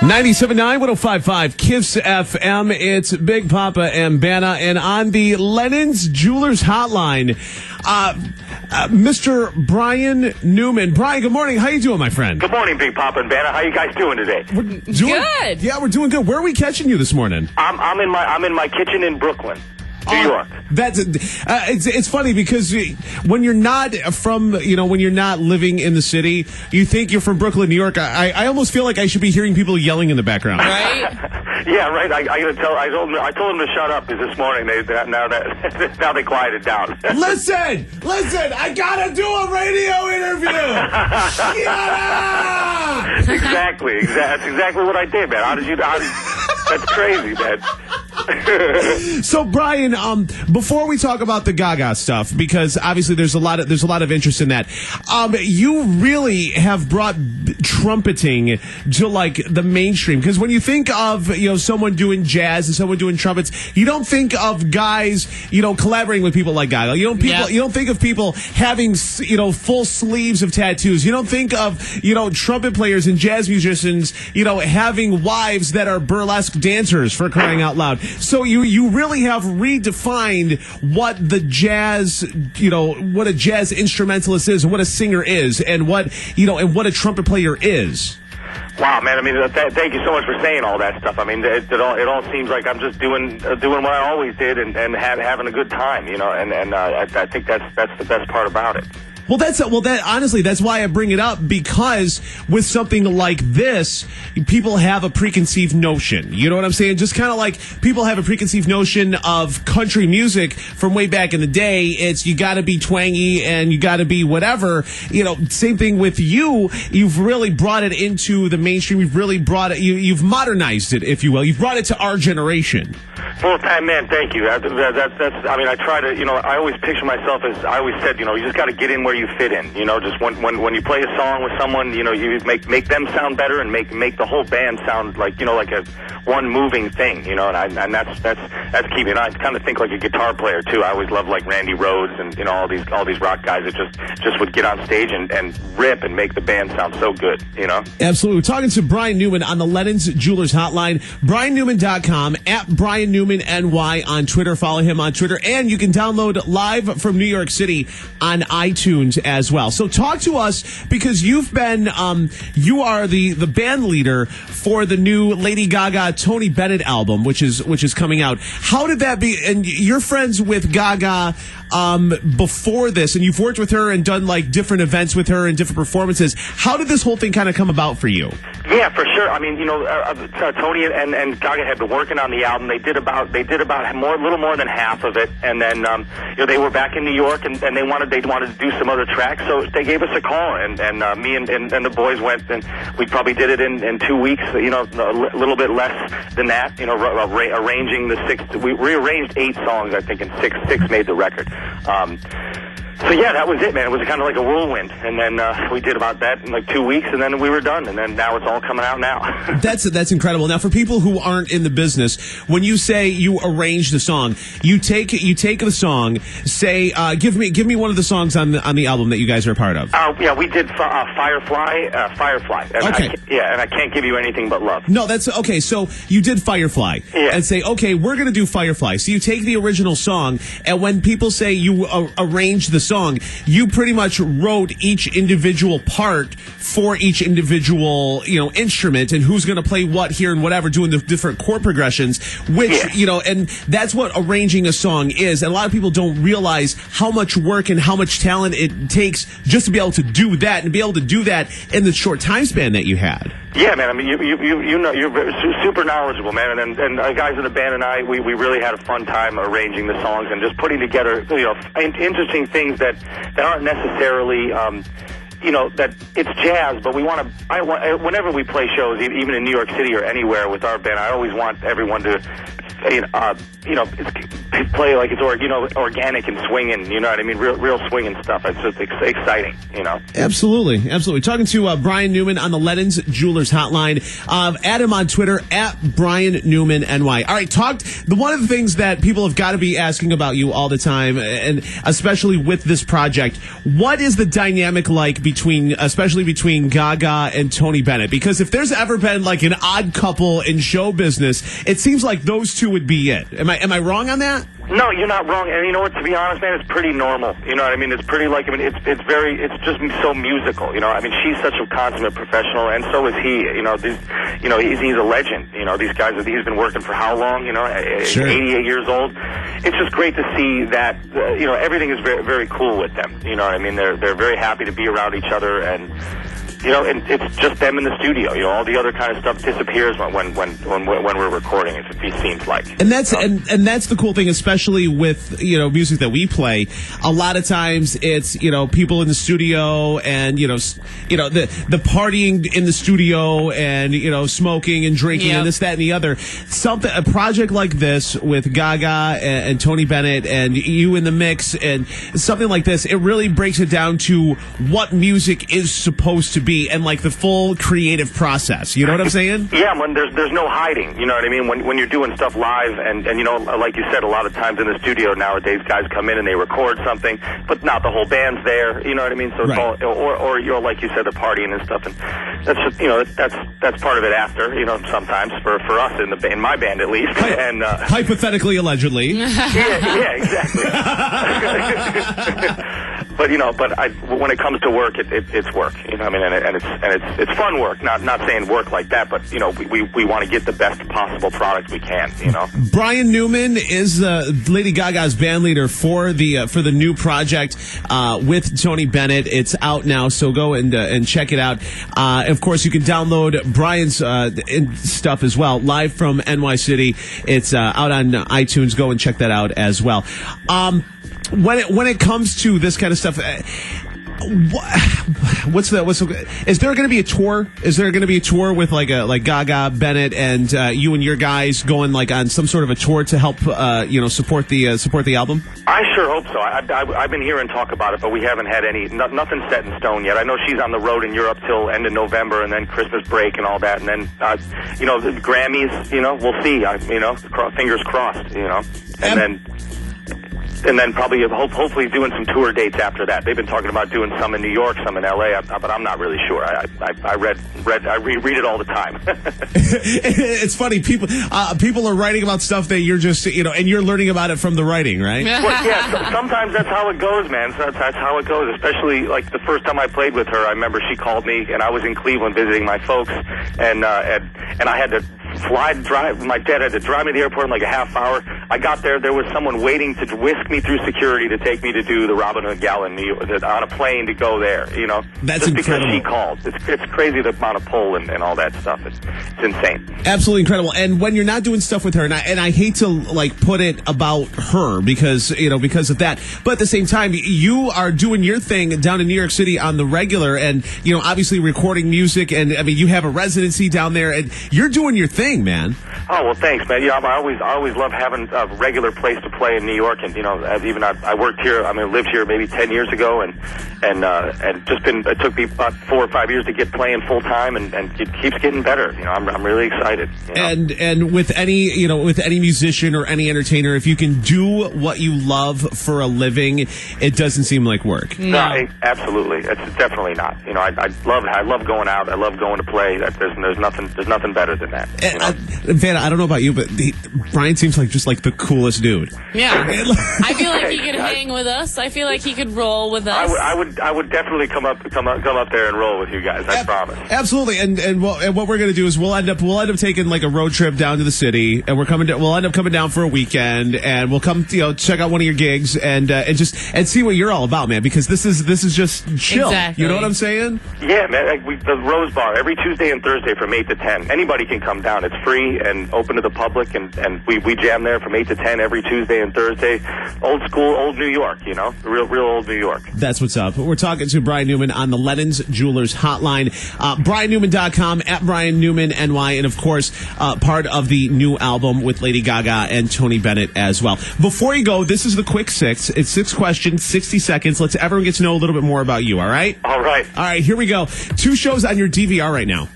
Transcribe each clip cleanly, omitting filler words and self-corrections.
97.9, 105.5, KISS FM. It's Big Poppa and Banna. And on the Lennon's Jewelers Hotline, Mr. Brian Newman. Brian, good morning. How you doing, my friend? Good morning, Big Poppa and Banna. How you guys doing today? Good. Yeah, we're doing good. Where are we catching you this morning? I'm in my kitchen in Brooklyn, New York. That's it's funny because when you're not from, when you're not living in the city, you think you're from Brooklyn, New York. I almost feel like I should be hearing people yelling in the background. Right? Yeah, right. I told them to shut up because this morning now they quieted down. Listen, I gotta do a radio interview. Exactly. That's exactly what I did, man. That's crazy, man. So, Brian, before we talk about the Gaga stuff, because obviously there's a lot of interest in that, you really have brought trumpeting to like the mainstream. Because when you think of someone doing jazz and someone doing trumpets, you don't think of guys collaborating with people like Gaga. You don't think of people having full sleeves of tattoos. You don't think of trumpet players and jazz musicians having wives that are burlesque dancers, for crying out loud. So you really have redefined what the jazz, what a jazz instrumentalist is, and what a singer is, and what a trumpet player is. Wow, man! I mean, thank you so much for saying all that stuff. I mean, it all seems like I'm just doing what I always did and having a good time, and I think that's the best part about it. Well, honestly, that's why I bring it up, because with something like this, people have a preconceived notion. You know what I'm saying? Just kind of like people have a preconceived notion of country music from way back in the day. It's you got to be twangy and you got to be whatever. Same thing with you. You've really brought it into the mainstream. You've really brought it. You've modernized it, if you will. You've brought it to our generation. Full time, man. Thank you. That's. I mean, I try to. I always picture myself as I always said. You just got to get in where you fit in. Just when you play a song with someone, you make them sound better and make the whole band sound like like a one moving thing. And that's key. And I kind of think like a guitar player too. I always loved like Randy Rhoads and all these rock guys that just would get on stage and rip and make the band sound so good. Absolutely. We're talking to Brian Newman on the Lennon's Jewelers Hotline. BrianNewman.com, at Brian Newman NY on Twitter. Follow him on Twitter, and you can download live from New York City on iTunes as well. So talk to us, because you've been you are the band leader for the new Lady Gaga Tony Bennett album, which is coming out. How did that be? And you're friends with Gaga before this, and you've worked with her and done like different events with her and different performances. How did this whole thing kind of come about for you? Yeah, for sure. I mean, Tony and Gaga had been working on the album. They did about a little more than half of it, and then they were back in New York, and they wanted to do some other tracks, so they gave us a call, and me and the boys went, and we probably did it in 2 weeks. A little bit less than that. Arranging the 6. We rearranged 8 songs, I think, and six made the record. So yeah, that was it, man. It was kind of like a whirlwind, and then we did about that in like 2 weeks, and then we were done, and then now it's all coming out now. That's incredible. Now, for people who aren't in the business, when you say you arrange the song, you take the song, say, give me one of the songs on the album that you guys are a part of. Yeah, we did Firefly. And okay. And I Can't Give You Anything But Love. No, that's okay. So you did Firefly, and say, okay, we're gonna do Firefly. So you take the original song, and when people say you arrange the song, you pretty much wrote each individual part for each individual, instrument, and who's going to play what here and whatever, doing the different chord progressions, which, and that's what arranging a song is. And a lot of people don't realize how much work and how much talent it takes just to be able to do that, and be able to do that in the short time span that you had. Yeah, man. I mean, you're super knowledgeable, man. And the guys in the band and I, we really had a fun time arranging the songs and just putting together, interesting things that aren't necessarily, that it's jazz, but whenever we play shows, even in New York City or anywhere with our band, I always want everyone to, play like it's organic and swinging. You know what I mean? Real swinging stuff. It's just exciting. Absolutely, absolutely. Talking to Brian Newman on the Lennon's Jewelers Hotline. Add him on Twitter at Brian Newman NY. All right, one of the things that people have got to be asking about you all the time, and especially with this project, what is the dynamic like especially between Gaga and Tony Bennett? Because if there's ever been like an odd couple in show business, it seems like those two would be it. Am I wrong on that? No, you're not wrong. And you know what? To be honest, man, it's pretty normal. You know what I mean? It's pretty it's just so musical. I mean, she's such a consummate professional, and so is he. He's a legend. These guys, he's been working for how long? Sure. 88 years old. It's just great to see that. Everything is very, very cool with them. You know what I mean? They're very happy to be around each other, and and it's just them in the studio. All the other kind of stuff disappears when we're recording. It seems like. And that's and that's the cool thing, especially with music that we play. A lot of times it's people in the studio and the partying in the studio and smoking and drinking and this, that, and the other. A project like this with Gaga and Tony Bennett and you in the mix and something like this, it really breaks it down to what music is supposed to be. And like the full creative process, you know what I'm saying? Yeah, when there's no hiding, you know what I mean? When you're doing stuff live, and like you said, a lot of times in the studio nowadays, guys come in and they record something, but not the whole band's there, you know what I mean? So it's all, or like you said, the partying and stuff, and that's just that's part of it after, sometimes for us in my band at least, and hypothetically, allegedly. yeah, exactly. But when it comes to work, it's work, I mean, and it's fun work. Not saying work like that, but we want to get the best possible product we can. Brian Newman is Lady Gaga's band leader for the new project with Tony Bennett. It's out now, so go and check it out. Of course, you can download Brian's stuff as well, live from NY City. It's out on iTunes. Go and check that out as well. When it comes to this kind of stuff, is there going to be a tour? Is there going to be a tour with like Gaga, Bennett, and you and your guys going like on some sort of a tour to help support the album? I sure hope so. I've been hearing talk about it, but we haven't had nothing set in stone yet. I know she's on the road in Europe till end of November, and then Christmas break and all that, and then the Grammys. We'll see. Fingers crossed. And then probably hopefully doing some tour dates after that. They've been talking about doing some in New York, some in L.A., but I'm not really sure. I read it all the time. It's funny. People are writing about stuff that you're just, and you're learning about it from the writing, right? Well, yeah, sometimes that's how it goes, man. That's how it goes, especially like the first time I played with her. I remember she called me, and I was in Cleveland visiting my folks, and I had to drive. My dad had to drive me to the airport in like a half hour. I got there. There was someone waiting to whisk me through security to take me to do the Robin Hood Gala in New York, on a plane to go there. That's just incredible. Because she called. It's crazy the amount of pull and all that stuff. It's insane. Absolutely incredible. And when you're not doing stuff with her, and I hate to like put it about her because of that, but at the same time, you are doing your thing down in New York City on the regular, and obviously recording music, and I mean you have a residency down there, and you're doing your thing, man. Oh well, thanks, man. I always love having a regular place to play in New York, and I worked here. I mean, lived here maybe 10 years ago, and it took me about 4 or 5 years to get playing full time, and it keeps getting better. I'm really excited. And with any musician or any entertainer, if you can do what you love for a living, it doesn't seem like work. No, absolutely, it's definitely not. I love going out. I love going to play. There's nothing better than that. Vanna, I don't know about you, but Brian seems like just like the coolest dude. Yeah, I feel like he could hang with us. I feel like he could roll with us. I would definitely come up there and roll with you guys. I promise. Absolutely. And what we're going to do is we'll end up taking like a road trip down to the city, and we'll end up coming down for a weekend, and we'll come check out one of your gigs and see what you're all about, man. Because this is just chill. Exactly. You know what I'm saying? Yeah, man. The Rose Bar every Tuesday and Thursday from 8 to 10. Anybody can come down. It's free and open to the public, and we jam there from 8 to 10 every Tuesday and Thursday. Old school, old New York, you know, real old New York. That's what's up. We're talking to Brian Newman on the Lennon's Jewelers hotline. BrianNewman.com, at Brian Newman NY, and of course, part of the new album with Lady Gaga and Tony Bennett as well. Before you go, this is the quick six. It's 6 questions, 60 seconds. Let's everyone get to know a little bit more about you, all right? All right. All right, here we go. 2 shows on your DVR right now.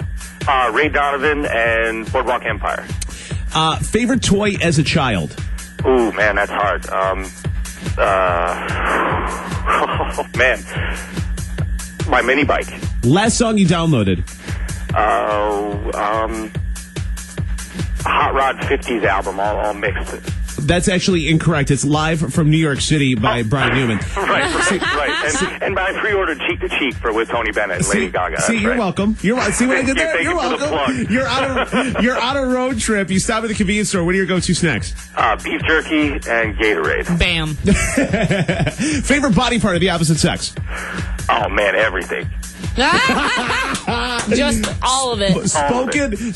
Ray Donovan and Boardwalk Empire. Favorite toy as a child? Ooh, man, that's hard. Oh, man. My mini bike. Last song you downloaded? Hot Rod 50s album, all mixed. That's actually incorrect. It's Live from New York City by Brian Newman. Right. And I pre-ordered Cheek to Cheek with Tony Bennett and Lady Gaga. See, you're welcome. See what I did there? You're welcome. You're You're on a road trip. You stop at the convenience store. What are your go-to snacks? Beef jerky and Gatorade. Bam. Favorite body part of the opposite sex? Oh, man, everything. Just all of it.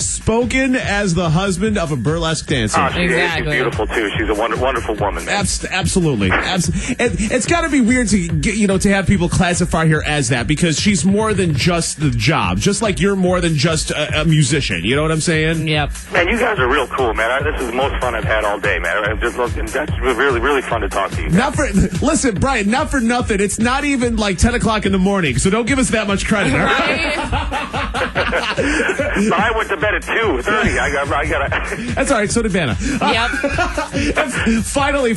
Spoken as the husband of a burlesque dancer. Oh, she's beautiful too. She's a wonderful woman. Man. Absolutely. It's got to be weird to get, to have people classify her as that, because she's more than just the job. Just like you're more than just a musician. You know what I'm saying? Yep. Man, you guys are real cool, man. This is the most fun I've had all day, man. That's really fun to talk to you. Listen, Brian. Not for nothing. It's not even like 10 o'clock in the morning, so don't give us that much credit. All right? I went to bed at 2:30. I got. That's all right. So did Banna. Yep. Finally,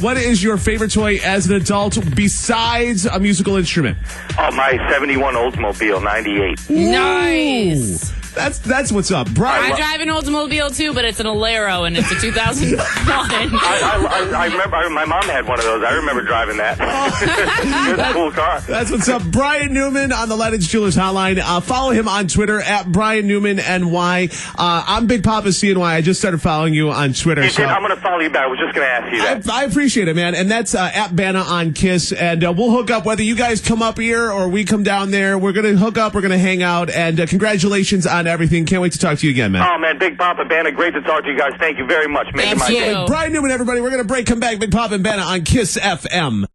what is your favorite toy as an adult besides a musical instrument? Oh, my 71 Oldsmobile 98. Nice. That's what's up, Brian. I drive an Oldsmobile too, but it's an Alero and it's a 2001. I remember my mom had one of those. I remember driving that. It was a cool car. That's what's up. Brian Newman on the Lennon's Jewelers hotline. Follow him on Twitter at Brian Newman NY. I'm Big Poppa CNY. I just started following you on Twitter. I'm going to follow you back. I was just going to ask you that. I appreciate it, man. And that's at Banna on Kiss. And we'll hook up whether you guys come up here or we come down there. We're going to hook up. We're going to hang out. And congratulations on everything. Can't wait to talk to you again, man. Oh, man, Big Poppa Banna, great to talk to you guys. Thank you very much. Thank you. Brian Newman, everybody. We're going to break. Come back. Big Poppa and Banna on Kiss FM.